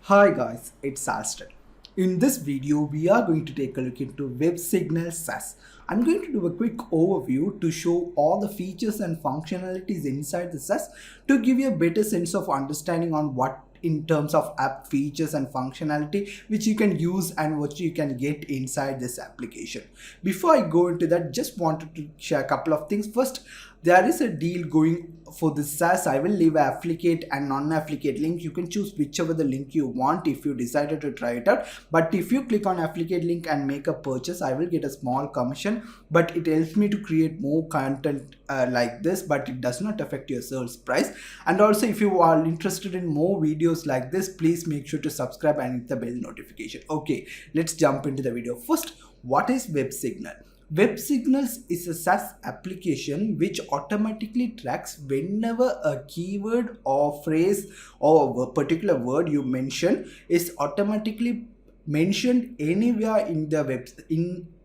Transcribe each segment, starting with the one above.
Hi guys, it's Alston. In this video, we are going to take a look into WebSignal SaaS. I'm going to do a quick overview to show all the features and functionalities inside the SaaS to give you a better sense of understanding on what in terms of app features and functionality which you can use and what you can get inside this application. Before I go into that, just wanted to share a couple of things. First, there is a deal going for this SaaS. I will leave an affiliate and non-affiliate link. You can choose whichever the link you want if you decided to try it out. But if you click on affiliate link and make a purchase, I will get a small commission, but it helps me to create more content like this, but it does not affect your sales price. And also, if you are interested in more videos like this, please make sure to subscribe and hit the bell notification. Okay, let's jump into the video. First, what is WebSignal? WebSignals is a SaaS application which automatically tracks whenever a keyword or phrase or a particular word you mention is automatically mentioned anywhere in the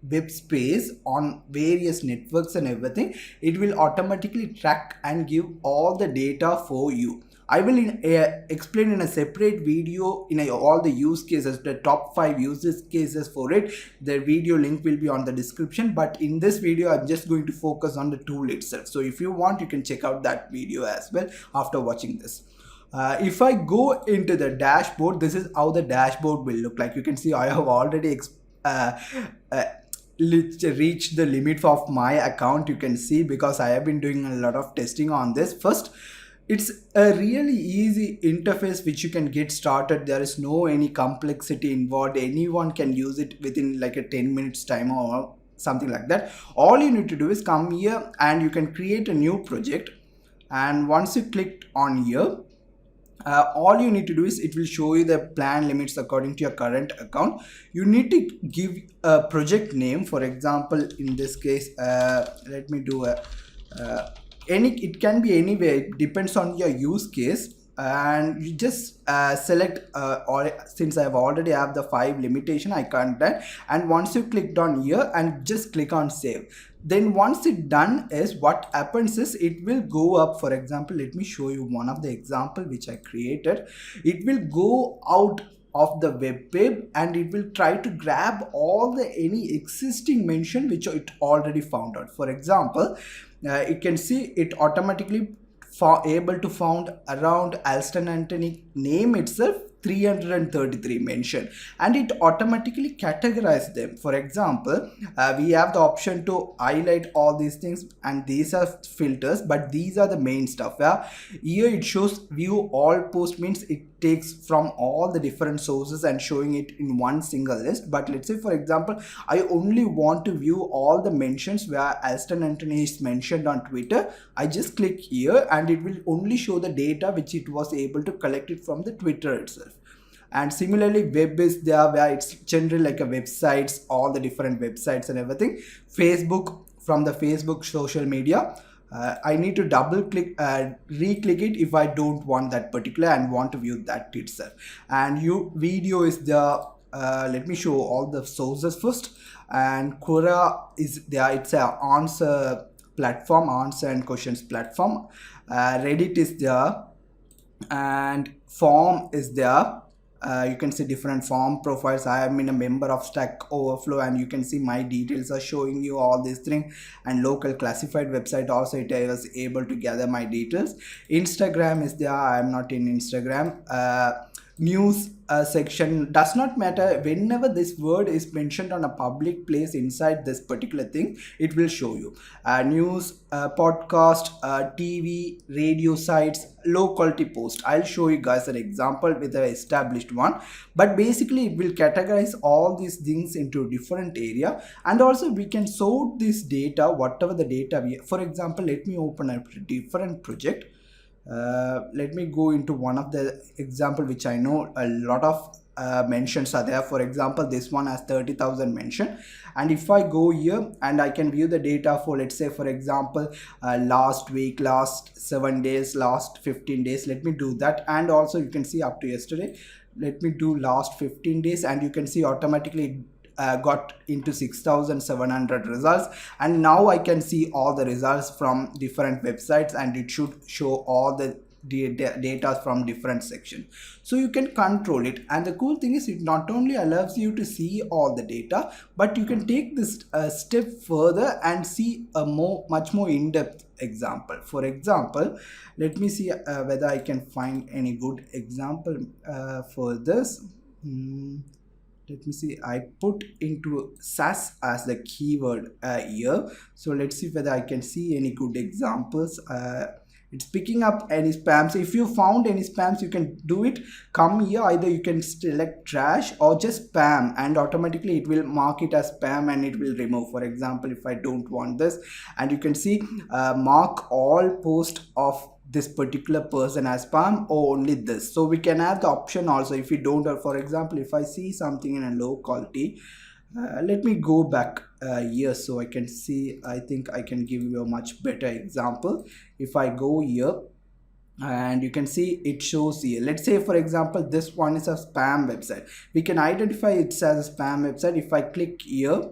web space on various networks and everything. It will automatically track and give all the data for you. I will explain in a separate video in all the use cases, the top 5 use cases for it. The video link will be on the description, but in this video I'm just going to focus on the tool itself. So if you want, you can check out that video as well after watching this. If I go into the dashboard, this is how the dashboard will look like. You can see I have already reached the limit of my account. You can see because I have been doing a lot of testing on this. First, it's a really easy interface which you can get started. There is no any complexity involved. Anyone can use it within like a 10 minutes time or something like that. All you need to do is come here and you can create a new project, and once you click on here, all you need to do is it will show you the plan limits according to your current account. You need to give a project name. For example, in this case, let me do a it can be anywhere. It depends on your use case, and you just select or since I have already have the 5 limitation, I can't that. And once you clicked on here and just click on save, then once it done is what happens is it will go up. For example, let me show you one of the example which I created. It will go out of the web page and it will try to grab all the any existing mention which it already found out. For example, you can see it automatically able to found around Alston Anthony name itself 333 mentioned, and it automatically categorizes them. For example, we have the option to highlight all these things, and these are filters, but these are the main stuff. Here it shows view all post, means it takes from all the different sources and showing it in one single list. But let's say, for example, I only want to view all the mentions where Alston Anthony is mentioned on Twitter. I just click here and it will only show the data which it was able to collect it from the Twitter itself. And similarly, web is there where it's generally like a websites, all the different websites and everything. Facebook, from the Facebook social media, I need to double click, re-click it if I don't want that particular and want to view that itself. And video is there. Let me show all the sources first. And Quora is there. It's a answer platform, answer and questions platform. Reddit is there, and form is there. You can see different form profiles. I am in a member of Stack Overflow, and you can see my details are showing you all these things. And local classified website also, it was able to gather my details. Instagram is there. I am not in Instagram. News section does not matter. Whenever this word is mentioned on a public place inside this particular thing, it will show you news, podcast, TV, radio sites, low quality post. I'll show you guys an example with an established one, but basically it will categorize all these things into different area. And also we can sort this data, whatever the data we, for example, let me open a different project. Let me go into one of the example which I know a lot of mentions are there. For example, this one has 30,000 mention, and if I go here and I can view the data for, let's say, for example, last week, last 7 days, last 15 days. Let me do that. And also you can see up to yesterday. Let me do last 15 days, and you can see automatically got into 6,700 results. And now I can see all the results from different websites, and it should show all the data from different sections, so you can control it. And the cool thing is, it not only allows you to see all the data, but you can take this step further and see a much more in-depth example. For example, let me see whether I can find any good example for this. Let me see, I put into SAS as the keyword here, so let's see whether I can see any good examples. It's picking up any spams. If you found any spams, you can do it. Come here, either you can select trash or just spam, and automatically it will mark it as spam and it will remove. For example, if I don't want this, and you can see mark all post of this particular person as spam or only this. So we can have the option also if we don't. For example, if I see something in a low quality, let me go back here so I can see. I think I can give you a much better example. If I go here, and you can see it shows here, let's say for example this one is a spam website, we can identify it as a spam website. If I click here,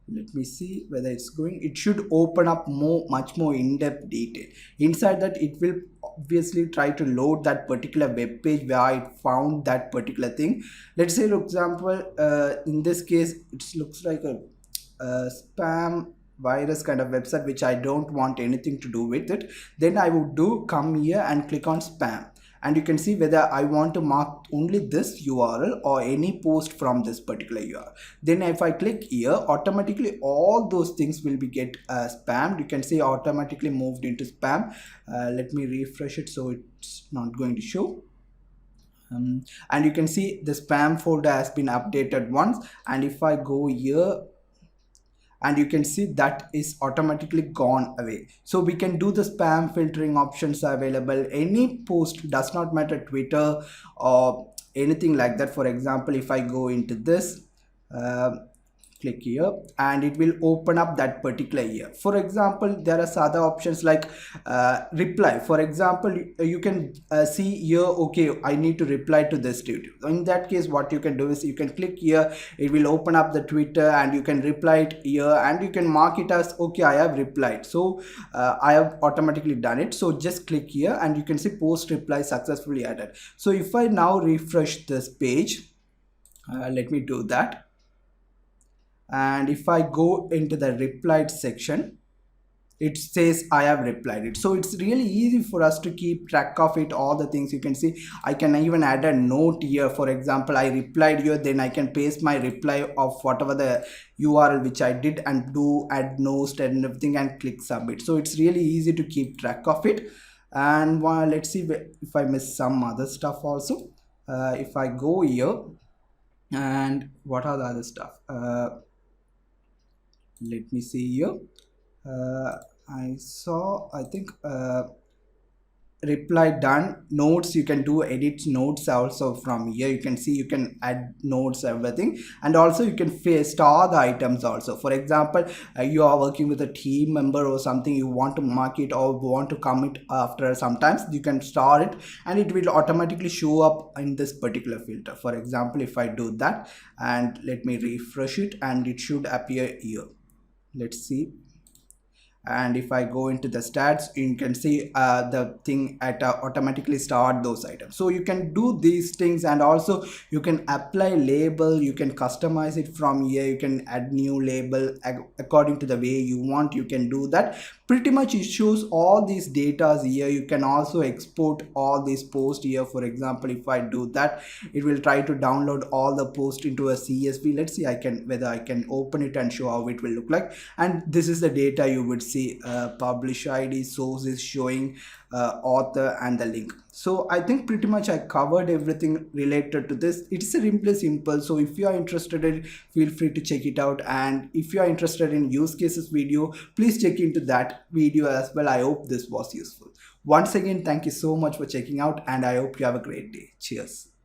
let me see whether it's going, it should open up much more in-depth detail. Inside that, it will obviously try to load that particular web page where it found that particular thing. Let's say, for example, in this case it looks like a spam virus kind of website, which I don't want anything to do with it. Then I would come here and click on spam, and you can see whether I want to mark only this URL or any post from this particular URL. Then if I click here, automatically all those things will be get spammed. You can see automatically moved into spam. Let me refresh it so it's not going to show. And you can see the spam folder has been updated once, and if I go here, and you can see that is automatically gone away. So we can do the spam filtering options available. Any post, does not matter, Twitter or anything like that. For example, if I go into this, click here, and it will open up that particular year. For example, there are other options like reply. For example, you can see here, okay, I need to reply to this tweet. In that case, what you can do is you can click here, it will open up the Twitter, and you can reply it here, and you can mark it as okay, I have replied. So I have automatically done it. So just click here, and you can see post reply successfully added. So if I now refresh this page, let me do that. And if I go into the replied section, it says I have replied it. So it's really easy for us to keep track of it, all the things. You can see I can even add a note here. For example, I replied here, then I can paste my reply of whatever the URL which I did, and do add note and everything, and click submit. So it's really easy to keep track of it. And let's see if I miss some other stuff also. If I go here, and what are the other stuff? Let me see here. I saw, I think reply done. Notes, you can do edit notes also from here. You can see you can add notes, everything, and also you can star the items also. For example, you are working with a team member or something, you want to mark it or want to commit after, sometimes you can star it, and it will automatically show up in this particular filter. For example, if I do that, and let me refresh it, and it should appear here. Let's see. And if I go into the stats, you can see the thing automatically start those items. So you can do these things, and also you can apply label, you can customize it from here, you can add new label according to the way you want. You can do that. Pretty much it shows all these data here. You can also export all these posts here. For example, if I do that, it will try to download all the post into a CSV. Let's see whether I can open it and show how it will look like. And this is the data you would see. Publish ID, source is showing, author, and the link. So I think pretty much I covered everything related to this. It's really simple. So if you are interested in, feel free to check it out. And if you are interested in use cases video, please check into that video as well. I hope this was useful. Once again, thank you so much for checking out, and I hope you have a great day. Cheers.